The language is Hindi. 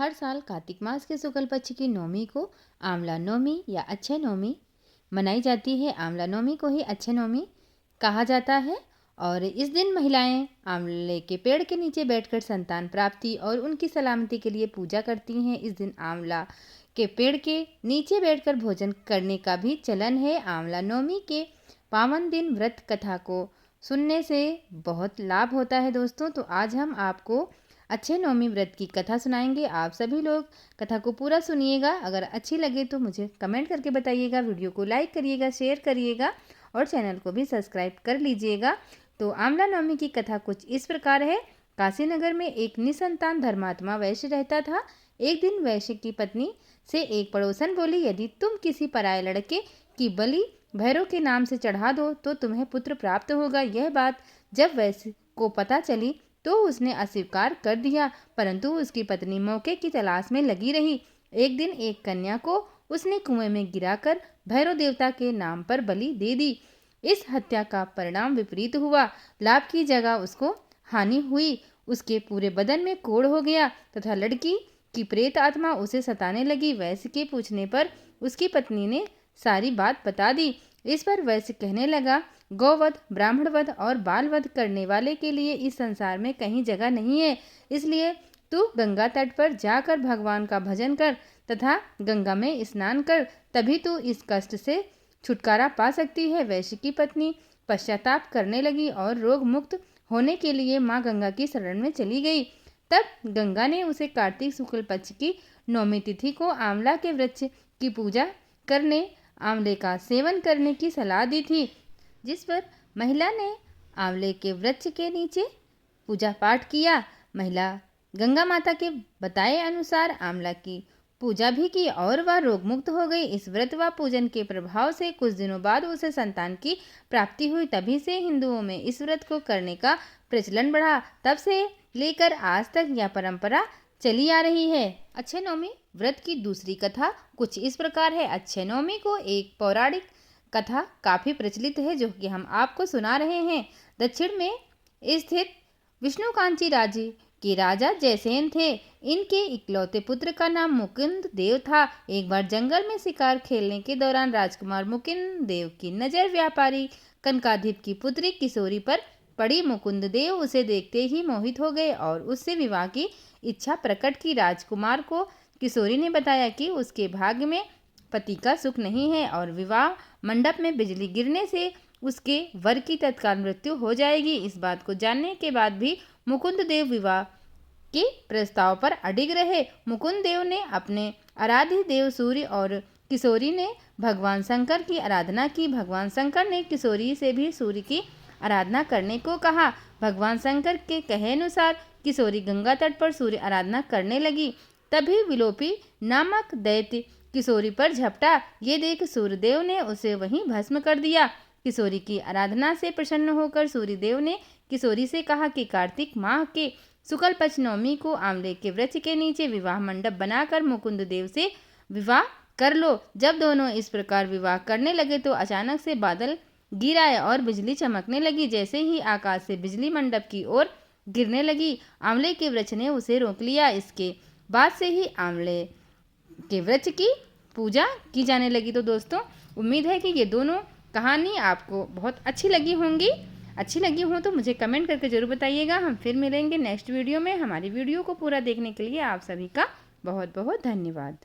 हर साल कार्तिक मास के शुक्ल पक्ष की नौमी को आंवला नौमी या अक्षय नौमी मनाई जाती है। आंवला नौमी को ही अक्षय नौमी कहा जाता है और इस दिन महिलाएं आंवले के पेड़ के नीचे बैठकर संतान प्राप्ति और उनकी सलामती के लिए पूजा करती हैं। इस दिन आंवला के पेड़ के नीचे बैठकर भोजन करने का भी चलन है। आंवला नौमी के पावन दिन व्रत कथा को सुनने से बहुत लाभ होता है दोस्तों। तो आज हम आपको अक्षय नवमी व्रत की कथा सुनाएंगे। आप सभी लोग कथा को पूरा सुनिएगा। अगर अच्छी लगे तो मुझे कमेंट करके बताइएगा, वीडियो को लाइक करिएगा, शेयर करिएगा और चैनल को भी सब्सक्राइब कर लीजिएगा। तो आंवला नवमी की कथा कुछ इस प्रकार है। काशीनगर में एक निसंतान धर्मात्मा वैश्य रहता था। एक दिन वैश्य की पत्नी से एक पड़ोसन बोली, यदि तुम किसी पराये लड़के की बलि भैरव के नाम से चढ़ा दो तो तुम्हें पुत्र प्राप्त होगा। यह बात जब वैश्य को पता चली तो उसने अस्वीकार कर दिया, परंतु उसकी पत्नी मौके की तलाश में लगी रही। एक दिन एक कन्या को उसने कुएं में गिराकर भैरव देवता के नाम पर बलि दे दी। इस हत्या का परिणाम विपरीत हुआ। लाभ की जगह उसको हानि हुई। उसके पूरे बदन में कोढ़ हो गया तथा लड़की की प्रेत आत्मा उसे सताने लगी। वैश्य के पूछने पर उसकी पत्नी ने सारी बात बता दी। इस पर वैश्य कहने लगा, गौवध, ब्राह्मणवध और बालवध करने वाले के लिए इस संसार में कहीं जगह नहीं है। इसलिए तू गंगा तट पर जाकर भगवान का भजन कर तथा गंगा में स्नान कर, तभी तू इस कष्ट से छुटकारा पा सकती है। वैश्य की पत्नी पश्चाताप करने लगी और रोग मुक्त होने के लिए माँ गंगा की शरण में चली गई। तब गंगा ने उसे कार्तिक शुक्ल पक्ष की नौमी तिथि को आंवला के वृक्ष की पूजा करने, आंवले का सेवन करने की सलाह दी थी, जिस पर महिला ने आंवले के वृक्ष के नीचे पूजा पाठ किया। महिला गंगा माता के बताए अनुसार आंवला की पूजा भी की और वह रोग मुक्त हो गई। इस व्रत व पूजन के प्रभाव से कुछ दिनों बाद उसे संतान की प्राप्ति हुई। तभी से हिंदुओं में इस व्रत को करने का प्रचलन बढ़ा। तब से लेकर आज तक यह परंपरा चली आ रही है। अक्षय नवमी व्रत की दूसरी कथा कुछ इस प्रकार है। अक्षय नवमी को एक पौराणिक कथा काफी प्रचलित है जो कि हम आपको सुना रहे हैं। दक्षिण में स्थित विष्णुकांची राज्य के राजा जयसेन थे। इनके इकलौते पुत्र का नाम मुकुंद देव था। एक बार जंगल में शिकार खेलने के दौरान राजकुमार मुकुंद देव की नजर व्यापारी कनकाधिप की पुत्री किशोरी पर पड़ी। मुकुंद देव उसे देखते ही मोहित हो गए और उससे विवाह की इच्छा प्रकट की। राजकुमार को किशोरी ने बताया कि उसके भाग्य में पति का सुख नहीं है और विवाह मंडप में बिजली गिरने से उसके वर की तत्काल मृत्यु हो जाएगी। इस बात को जानने के बाद भी मुकुंद देव विवाह के प्रस्ताव पर अडिग रहे। मुकुंद देव ने अपने आराध्य देव सूर्य और किशोरी ने भगवान शंकर की आराधना की। भगवान शंकर ने किशोरी से भी सूर्य की आराधना करने को कहा। भगवान शंकर के कहे अनुसार किशोरी गंगा तट पर सूर्य आराधना करने लगी। तभी विलोपी नामक दैत्य किशोरी पर झपटा। ये देख सूर्यदेव ने उसे वहीं भस्म कर दिया। किशोरी की आराधना से प्रसन्न होकर सूर्यदेव ने किशोरी से कहा कि कार्तिक माह के शुक्ल पक्ष नवमी को आंवले के वृक्ष के नीचे विवाह मंडप बनाकर मुकुंद देव से विवाह कर लो। जब दोनों इस प्रकार विवाह करने लगे तो अचानक से बादल गिर आए और बिजली चमकने लगी। जैसे ही आकाश से बिजली मंडप की ओर गिरने लगी, आंवले के वृक्ष ने उसे रोक लिया। इसके बाद से ही आंवले के वृक्ष की पूजा की जाने लगी। तो दोस्तों, उम्मीद है कि ये दोनों कहानी आपको बहुत अच्छी लगी होंगी। अच्छी लगी हो तो मुझे कमेंट करके ज़रूर बताइएगा। हम फिर मिलेंगे नेक्स्ट वीडियो में। हमारी वीडियो को पूरा देखने के लिए आप सभी का बहुत बहुत धन्यवाद।